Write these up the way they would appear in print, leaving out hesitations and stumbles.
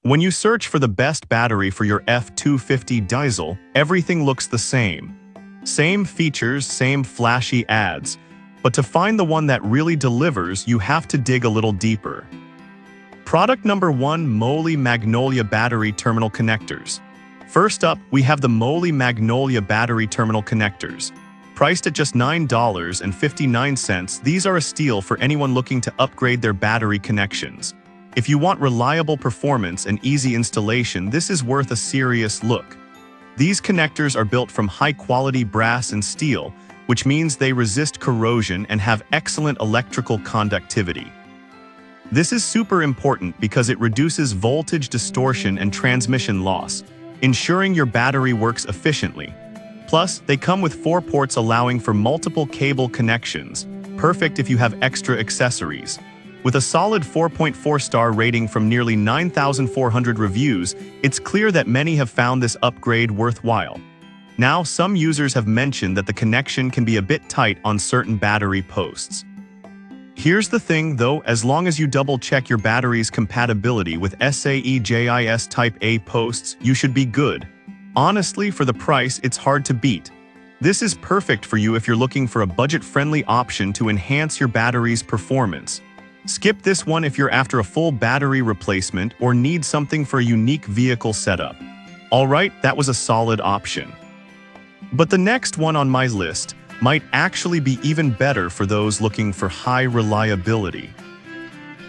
When you search for the best battery for your F250 diesel, everything looks the same. Same features, same flashy ads. But to find the one that really delivers, you have to dig a little deeper. Product number 1, Moly Magnolia Battery Terminal Connectors. First up, we have the Moly Magnolia Battery Terminal Connectors. Priced at just $9.59, these are a steal for anyone looking to upgrade their battery connections. If you want reliable performance and easy installation, this is worth a serious look. These connectors are built from high-quality brass and steel, which means they resist corrosion and have excellent electrical conductivity. This is super important because it reduces voltage distortion and transmission loss, ensuring your battery works efficiently. Plus, they come with 4 ports allowing for multiple cable connections, perfect if you have extra accessories. With a solid 4.4-star rating from nearly 9,400 reviews, it's clear that many have found this upgrade worthwhile. Now, some users have mentioned that the connection can be a bit tight on certain battery posts. Here's the thing though, as long as you double-check your battery's compatibility with SAE-JIS Type A posts, you should be good. Honestly, for the price, it's hard to beat. This is perfect for you if you're looking for a budget-friendly option to enhance your battery's performance. Skip this one if you're after a full battery replacement or need something for a unique vehicle setup. Alright, that was a solid option. But the next one on my list might actually be even better for those looking for high reliability.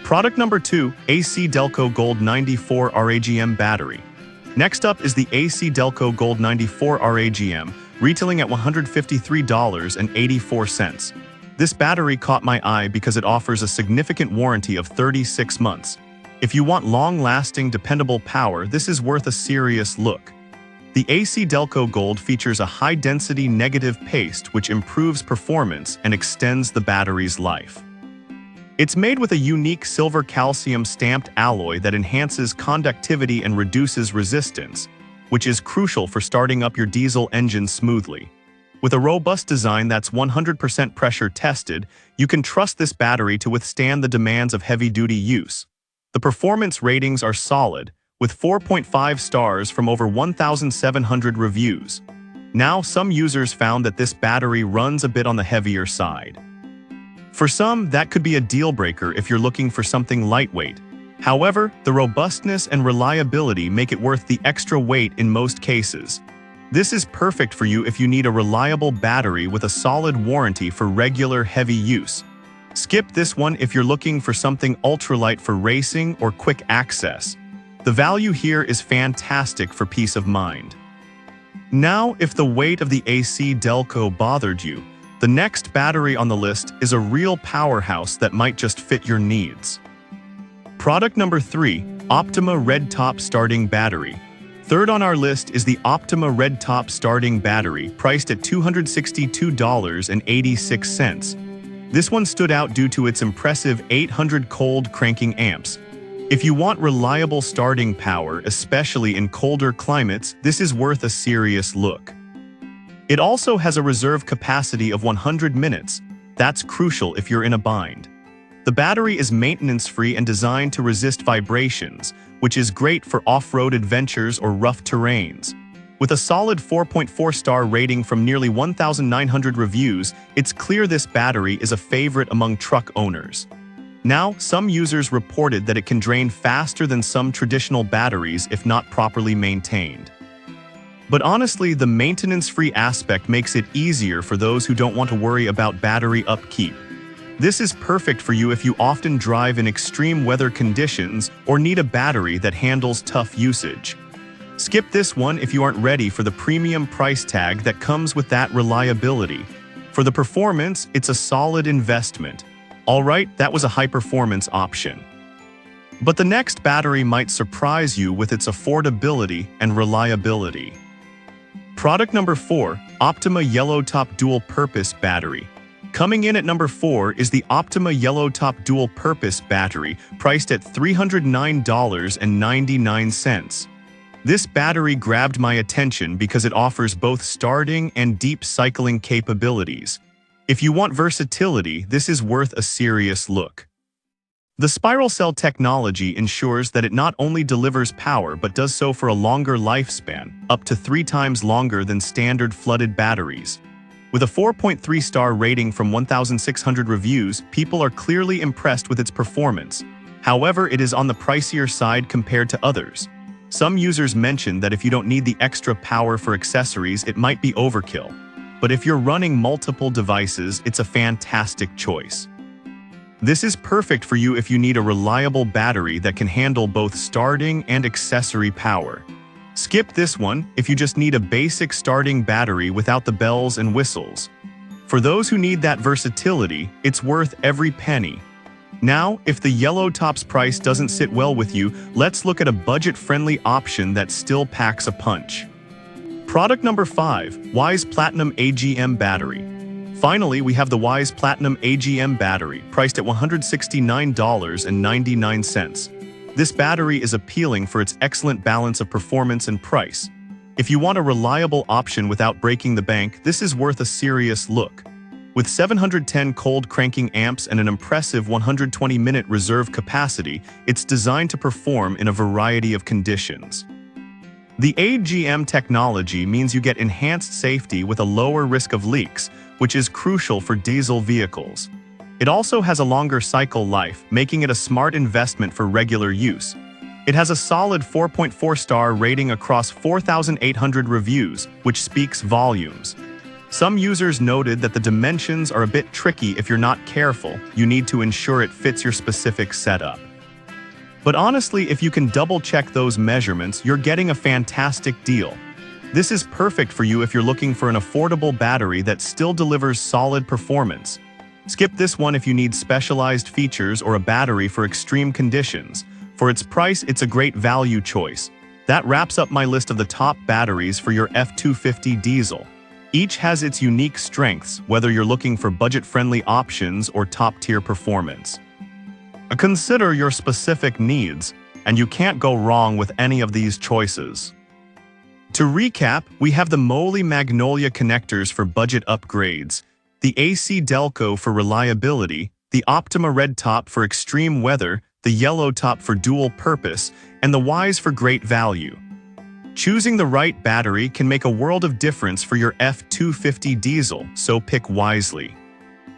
Product number 2, AC Delco Gold 94 RAGM Battery. Next up is the AC Delco Gold 94 RAGM, retailing at $153.84. This battery caught my eye because it offers a significant warranty of 36 months. If you want long-lasting, dependable power, this is worth a serious look. The AC Delco Gold features a high-density negative paste which improves performance and extends the battery's life. It's made with a unique silver calcium stamped alloy that enhances conductivity and reduces resistance, which is crucial for starting up your diesel engine smoothly. With a robust design that's 100% pressure tested, you can trust this battery to withstand the demands of heavy-duty use. The performance ratings are solid, with 4.5 stars from over 1,700 reviews. Now, some users found that this battery runs a bit on the heavier side. For some, that could be a deal-breaker if you're looking for something lightweight. However, the robustness and reliability make it worth the extra weight in most cases. This is perfect for you if you need a reliable battery with a solid warranty for regular heavy use. Skip this one if you're looking for something ultralight for racing or quick access. The value here is fantastic for peace of mind. Now, if the weight of the AC Delco bothered you, the next battery on the list is a real powerhouse that might just fit your needs. Product number 3, Optima Red Top Starting Battery. Third on our list is the Optima Red Top Starting Battery, priced at $262.86. This one stood out due to its impressive 800 cold cranking amps. If you want reliable starting power, especially in colder climates, this is worth a serious look. It also has a reserve capacity of 100 minutes. That's crucial if you're in a bind. The battery is maintenance-free and designed to resist vibrations, which is great for off-road adventures or rough terrains. With a solid 4.4-star rating from nearly 1,900 reviews, it's clear this battery is a favorite among truck owners. Now, some users reported that it can drain faster than some traditional batteries if not properly maintained. But honestly, the maintenance-free aspect makes it easier for those who don't want to worry about battery upkeep. This is perfect for you if you often drive in extreme weather conditions or need a battery that handles tough usage. Skip this one if you aren't ready for the premium price tag that comes with that reliability. For the performance, it's a solid investment. Alright, that was a high-performance option. But the next battery might surprise you with its affordability and reliability. Product number 4, Optima Yellow Top Dual Purpose Battery. Coming in at number 4 is the Optima Yellow Top Dual Purpose Battery, priced at $309.99. This battery grabbed my attention because it offers both starting and deep cycling capabilities. If you want versatility, this is worth a serious look. The spiral cell technology ensures that it not only delivers power but does so for a longer lifespan, up to 3 times longer than standard flooded batteries. With a 4.3-star rating from 1,600 reviews, people are clearly impressed with its performance. However, it is on the pricier side compared to others. Some users mention that if you don't need the extra power for accessories, it might be overkill. But if you're running multiple devices, it's a fantastic choice. This is perfect for you if you need a reliable battery that can handle both starting and accessory power. Skip this one if you just need a basic starting battery without the bells and whistles. For those who need that versatility, it's worth every penny. Now, if the yellow top's price doesn't sit well with you, let's look at a budget-friendly option that still packs a punch. Product number 5, Wise Platinum AGM Battery. Finally, we have the Wise Platinum AGM battery, priced at $169.99. This battery is appealing for its excellent balance of performance and price. If you want a reliable option without breaking the bank, this is worth a serious look. With 710 cold cranking amps and an impressive 120-minute reserve capacity, it's designed to perform in a variety of conditions. The AGM technology means you get enhanced safety with a lower risk of leaks, which is crucial for diesel vehicles. It also has a longer cycle life, making it a smart investment for regular use. It has a solid 4.4-star rating across 4,800 reviews, which speaks volumes. Some users noted that the dimensions are a bit tricky if you're not careful. You need to ensure it fits your specific setup. But honestly, if you can double-check those measurements, you're getting a fantastic deal. This is perfect for you if you're looking for an affordable battery that still delivers solid performance. Skip this one if you need specialized features or a battery for extreme conditions. For its price, it's a great value choice. That wraps up my list of the top batteries for your F250 diesel. Each has its unique strengths, whether you're looking for budget-friendly options or top-tier performance. Consider your specific needs, and you can't go wrong with any of these choices. To recap, we have the Moly Magnolia connectors for budget upgrades, the AC Delco for reliability, the Optima Red Top for extreme weather, the Yellow Top for dual purpose, and the Wise for great value. Choosing the right battery can make a world of difference for your F250 diesel, so pick wisely.